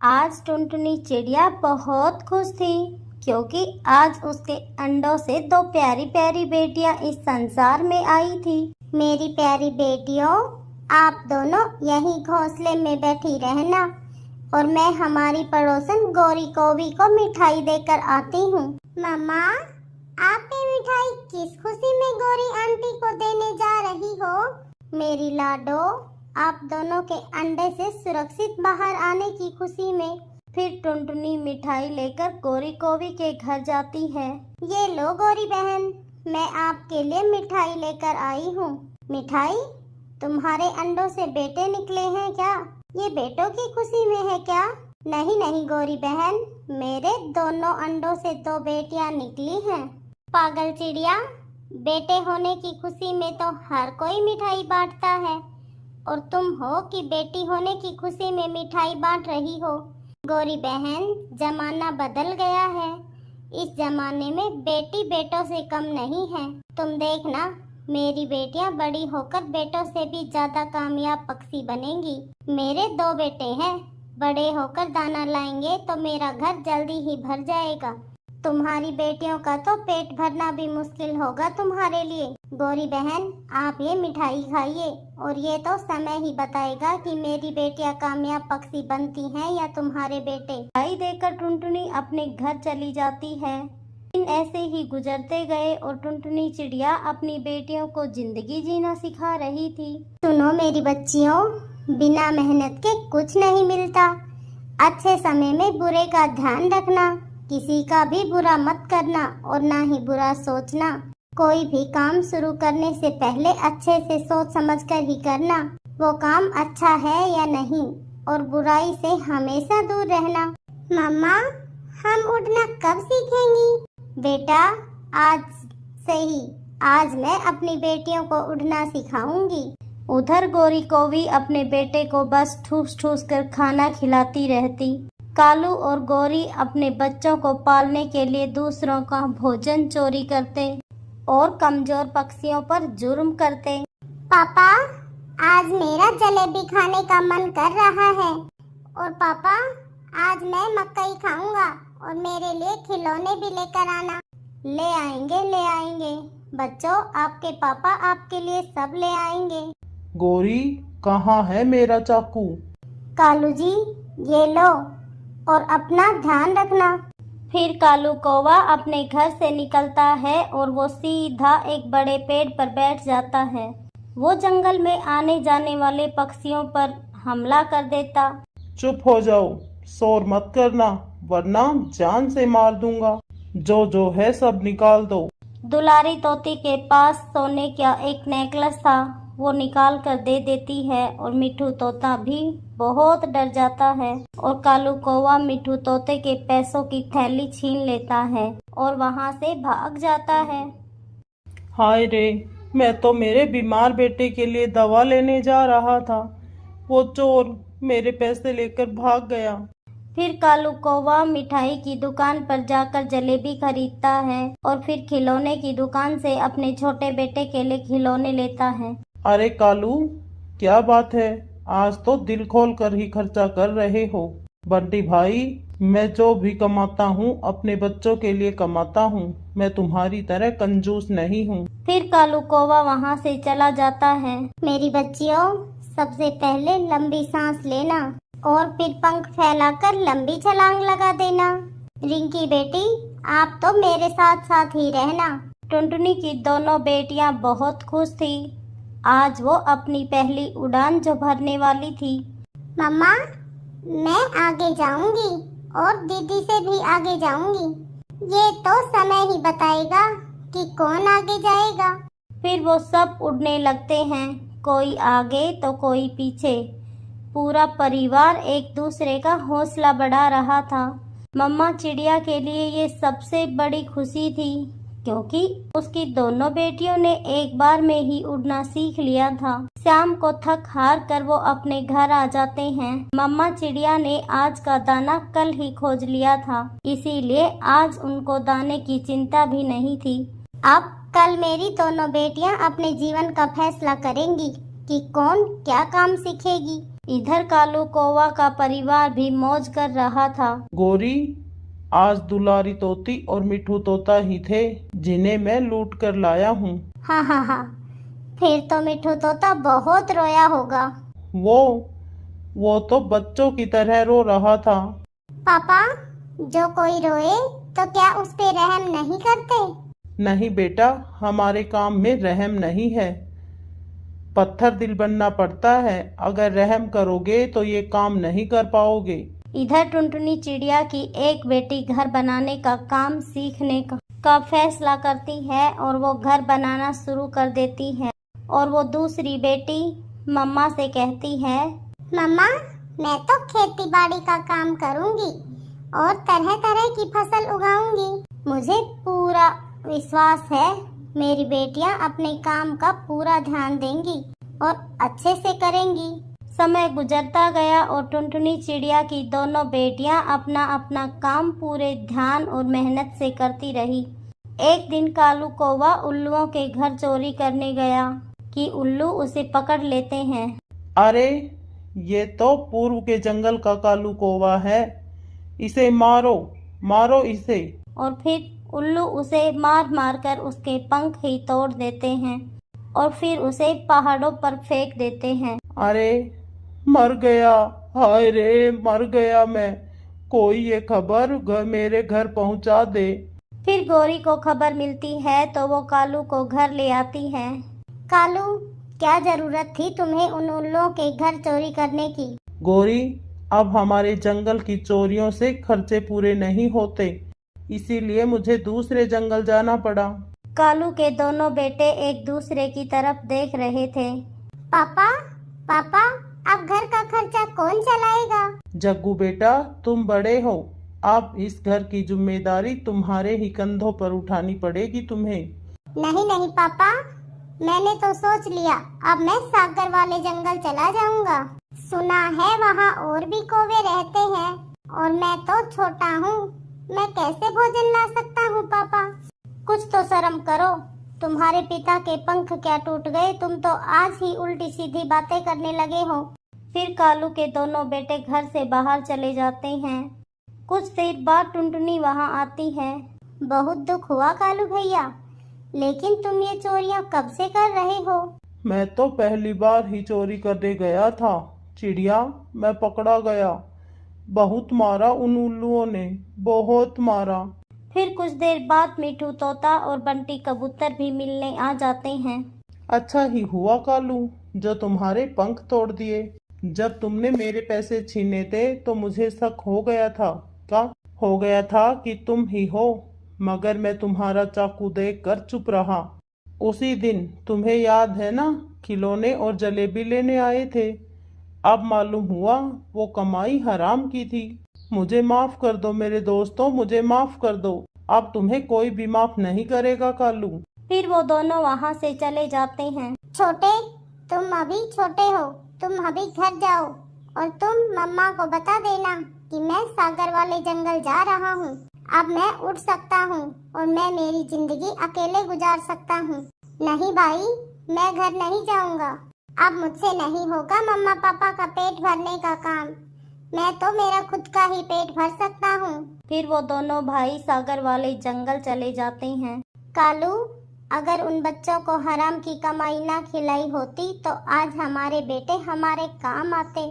आज टुनटुनी चिड़िया बहुत खुश थी क्योंकि आज उसके अंडों से दो प्यारी प्यारी बेटियां इस संसार में आई थी। मेरी प्यारी बेटियों, आप दोनों यही घोंसले में बैठी रहना और मैं हमारी पड़ोसन गौरी कौवी को मिठाई देकर आती हूँ। मम्मा, आप ये मिठाई किस खुशी में गौरी आंटी को देने जा रही हो? मेरी लाडो, आप दोनों के अंडे से सुरक्षित बाहर आने की खुशी में। फिर टुनटुनी मिठाई लेकर गौरी कौवी के घर जाती है। ये लो गौरी बहन, मैं आपके लिए मिठाई लेकर आई हूँ। मिठाई? तुम्हारे अंडों से बेटे निकले हैं क्या? ये बेटों की खुशी में है क्या? नहीं नहीं गौरी बहन, मेरे दोनों अंडों से दो बेटियां निकली हैं। पागल चिड़िया, बेटे होने की खुशी में तो हर कोई मिठाई बांटता है और तुम हो कि बेटी होने की खुशी में मिठाई बांट रही हो। गौरी बहन, जमाना बदल गया है। इस जमाने में बेटी बेटों से कम नहीं है। तुम देखना, मेरी बेटियां बड़ी होकर बेटों से भी ज्यादा कामयाब पक्षी बनेंगी। मेरे दो बेटे हैं, बड़े होकर दाना लाएंगे तो मेरा घर जल्दी ही भर जाएगा। तुम्हारी बेटियों का तो पेट भरना भी मुश्किल होगा तुम्हारे लिए। गौरी बहन, आप ये मिठाई खाइए और ये तो समय ही बताएगा कि मेरी बेटियां कामयाब पक्षी बनती हैं या तुम्हारे बेटे। मिठाई देकर टुनटुनी अपने घर चली जाती है। दिन ऐसे ही गुजरते गए और टुनटुनी चिड़िया अपनी बेटियों को जिंदगी जीना सिखा रही थी। सुनो मेरी बच्चियों, बिना मेहनत के कुछ नहीं मिलता। अच्छे समय में बुरे का ध्यान रखना, किसी का भी बुरा मत करना और ना ही बुरा सोचना। कोई भी काम शुरू करने से पहले अच्छे से सोच समझकर ही करना, वो काम अच्छा है या नहीं, और बुराई से हमेशा दूर रहना। मम्मा, हम उड़ना कब सीखेंगी? बेटा, आज से ही। आज मैं अपनी बेटियों को उड़ना सिखाऊंगी। उधर गौरी कौवी अपने बेटे को बस ठूस ठूस कर खाना खिलाती रहती। कालू और गौरी अपने बच्चों को पालने के लिए दूसरों का भोजन चोरी करते और कमजोर पक्षियों पर जुर्म करते। पापा, आज मेरा जलेबी खाने का मन कर रहा है। और पापा, आज मैं मकई खाऊंगा और मेरे लिए खिलौने भी लेकर आना। ले आएंगे, ले आएंगे बच्चों, आपके पापा आपके लिए सब ले आएंगे। गौरी, कहाँ है मेरा चाकू? कालू जी, ये लो और अपना ध्यान रखना। फिर कालू कौवा अपने घर से निकलता है और वो सीधा एक बड़े पेड़ पर बैठ जाता है। वो जंगल में आने जाने वाले पक्षियों पर हमला कर देता। चुप हो जाओ, शोर मत करना वरना जान से मार दूंगा। जो है सब निकाल दो। दुलारी तोती के पास सोने का एक नेकलेस था, वो निकाल कर दे देती है और मिठू तोता भी बहुत डर जाता है और कालू कौवा मिठू तोते के पैसों की थैली छीन लेता है और वहाँ से भाग जाता है। हाय रे, मैं तो मेरे बीमार बेटे के लिए दवा लेने जा रहा था, वो चोर मेरे पैसे लेकर भाग गया। फिर कालू कौवा मिठाई की दुकान पर जाकर जलेबी खरीदता है और फिर खिलौने की दुकान से अपने छोटे बेटे के लिए खिलौने लेता है। अरे कालू, क्या बात है, आज तो दिल खोल कर ही खर्चा कर रहे हो। बंटी भाई, मैं जो भी कमाता हूँ अपने बच्चों के लिए कमाता हूँ, मैं तुम्हारी तरह कंजूस नहीं हूँ। फिर कालू कौवा वहाँ से चला जाता है। मेरी बच्चियों, सबसे पहले लंबी सांस लेना और फिर पंख फैलाकर लंबी छलांग लगा देना। रिंकी बेटी, आप तो मेरे साथ साथ ही रहना। टुनटुनी की दोनों बेटियां बहुत खुश थी। आज वो अपनी पहली उड़ान जो भरने वाली थी। मम्मा, मैं आगे जाऊंगी और दीदी से भी आगे जाऊंगी। ये तो समय ही बताएगा कि कौन आगे जाएगा। फिर वो सब उड़ने लगते हैं, कोई आगे तो कोई पीछे। पूरा परिवार एक दूसरे का हौसला बढ़ा रहा था। मम्मा चिड़िया के लिए ये सबसे बड़ी खुशी थी क्योंकि उसकी दोनों बेटियों ने एक बार में ही उड़ना सीख लिया था। शाम को थक हार कर वो अपने घर आ जाते हैं। मम्मा चिड़िया ने आज का दाना कल ही खोज लिया था, इसीलिए आज उनको दाने की चिंता भी नहीं थी। अब कल मेरी दोनों बेटियां अपने जीवन का फैसला करेंगी कि कौन क्या काम सीखेगी। इधर कालू कौवा का परिवार भी मौज कर रहा था। गोरी, आज दुलारी तोती और मिठू तोता ही थे जिन्हें मैं लूट कर लाया हूँ। हाँ हाँ हाँ, फिर तो मिठू तोता बहुत रोया होगा। वो तो बच्चों की तरह रो रहा था। पापा, जो कोई रोए तो क्या उस पे रहम नहीं करते? नहीं बेटा, हमारे काम में रहम नहीं है, पत्थर दिल बनना पड़ता है। अगर रहम करोगे तो ये काम नहीं कर पाओगे। इधर टुनटुनी चिड़िया की एक बेटी घर बनाने का काम सीखने का फैसला करती है और वो घर बनाना शुरू कर देती है। और वो दूसरी बेटी मम्मा से कहती है, मम्मा, मैं तो खेती बाड़ी का काम करूंगी और तरह तरह की फसल उगाऊंगी। मुझे पूरा विश्वास है मेरी बेटियां अपने काम का पूरा ध्यान देंगी और अच्छे से करेंगी। समय गुजरता गया और टुनटुनी चिड़िया की दोनों बेटियां अपना अपना काम पूरे ध्यान और मेहनत से करती रही। एक दिन कालू कौवा उल्लुओं के घर चोरी करने गया कि उल्लू उसे पकड़ लेते हैं। अरे, ये तो पूर्व के जंगल का कालू कौवा है, इसे मारो, मारो इसे। और फिर उल्लू उसे मार मार कर उसके पंख ही तोड़ देते हैं और फिर उसे पहाड़ों पर फेंक देते हैं। अरे, मर गया, हाय रे, मर गया मैं। कोई ये खबर मेरे घर पहुंचा दे। फिर गौरी को खबर मिलती है तो वो कालू को घर ले आती है। कालू, क्या जरूरत थी तुम्हें उन उल्लुओं के घर चोरी करने की? गौरी, अब हमारे जंगल की चोरियों से खर्चे पूरे नहीं होते, इसीलिए मुझे दूसरे जंगल जाना पड़ा। कालू के दोनों बेटे एक दूसरे की तरफ देख रहे थे। पापा, पापा, अब घर का खर्चा कौन चलाएगा? जग्गू बेटा, तुम बड़े हो, अब इस घर की जिम्मेदारी तुम्हारे ही कंधों पर उठानी पड़ेगी तुम्हें। नहीं नहीं पापा, मैंने तो सोच लिया, अब मैं सागर वाले जंगल चला जाऊंगा। सुना है वहाँ और भी कौवे रहते हैं और मैं तो छोटा हूँ, मैं कैसे भोजन ला सकता हूँ पापा? कुछ तो शर्म करो, तुम्हारे पिता के पंख क्या टूट गए, तुम तो आज ही उल्टी सीधी बातें करने लगे हो। फिर कालू के दोनों बेटे घर से बाहर चले जाते हैं। कुछ देर बाद टुनटुनी वहाँ आती है। बहुत दुख हुआ कालू भैया, लेकिन तुम ये चोरियाँ कब से कर रहे हो? मैं तो पहली बार ही चोरी करने गया था चिड़िया, मैं पकड़ा गया। बहुत मारा उन उल्लुओं ने, बहुत मारा। फिर कुछ देर बाद मिठू तोता और बंटी कबूतर भी मिलने आ जाते हैं। अच्छा ही हुआ कालू जो तुम्हारे पंख तोड़ दिए। जब तुमने मेरे पैसे छीने थे तो मुझे शक हो गया था, क्या हो गया था कि तुम ही हो, मगर मैं तुम्हारा चाकू देखकर चुप रहा। उसी दिन तुम्हें याद है ना, खिलौने और जलेबी लेने आए थे। अब मालूम हुआ वो कमाई हराम की थी। मुझे माफ कर दो मेरे दोस्तों, मुझे माफ कर दो। अब तुम्हें कोई भी माफ नहीं करेगा कालू। फिर वो दोनों वहाँ से चले जाते हैं। छोटे, तुम अभी छोटे हो, तुम अभी घर जाओ और तुम मम्मा को बता देना कि मैं सागर वाले जंगल जा रहा हूँ। अब मैं उड़ सकता हूँ और मैं मेरी जिंदगी अकेले गुजार सकता हूँ। नहीं भाई, मैं घर नहीं जाऊँगा। अब मुझसे नहीं होगा मम्मा पापा का पेट भरने का काम, मैं तो मेरा खुद का ही पेट भर सकता हूँ। फिर वो दोनों भाई सागर वाले जंगल चले जाते हैं। कालू, अगर उन बच्चों को हराम की कमाई ना खिलाई होती तो आज हमारे बेटे हमारे काम आते।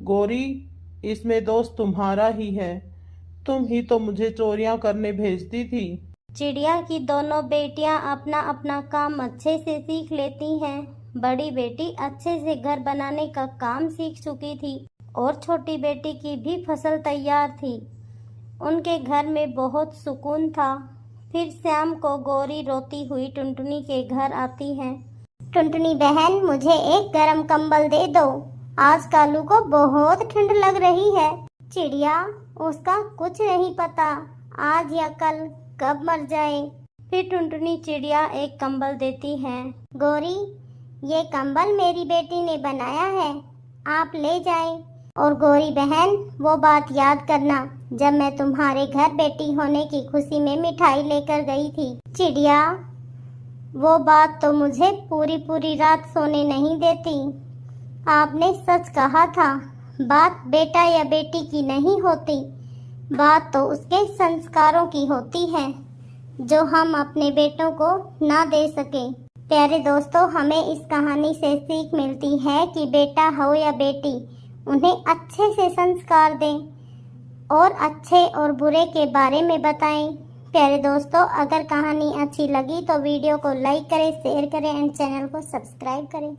गोरी, इसमें दोस्त तुम्हारा ही है, तुम ही तो मुझे चोरियां करने भेजती थी। चिड़िया की दोनों बेटियां अपना अपना काम अच्छे से सीख लेती हैं। बड़ी बेटी अच्छे से घर बनाने का काम सीख चुकी थी और छोटी बेटी की भी फसल तैयार थी। उनके घर में बहुत सुकून था। फिर शाम को गौरी रोती हुई टुनटुनी के घर आती है। टुनटुनी बहन, मुझे एक गरम कंबल दे दो, आज कालू को बहुत ठंड लग रही है। चिड़िया, उसका कुछ नहीं पता आज या कल कब मर जाए। फिर टुनटुनी चिड़िया एक कंबल देती है। गौरी, ये कंबल मेरी बेटी ने बनाया है, आप ले जाएं। और गौरी बहन, वो बात याद करना जब मैं तुम्हारे घर बेटी होने की खुशी में मिठाई लेकर गई थी। चिड़िया, वो बात तो मुझे पूरी पूरी रात सोने नहीं देती। आपने सच कहा था, बात बेटा या बेटी की नहीं होती, बात तो उसके संस्कारों की होती है जो हम अपने बेटों को ना दे सके। प्यारे दोस्तों, हमें इस कहानी से सीख मिलती है कि बेटा हो या बेटी, उन्हें अच्छे से संस्कार दें और अच्छे और बुरे के बारे में बताएं। प्यारे दोस्तों, अगर कहानी अच्छी लगी तो वीडियो को लाइक करें, शेयर करें एंड चैनल को सब्सक्राइब करें।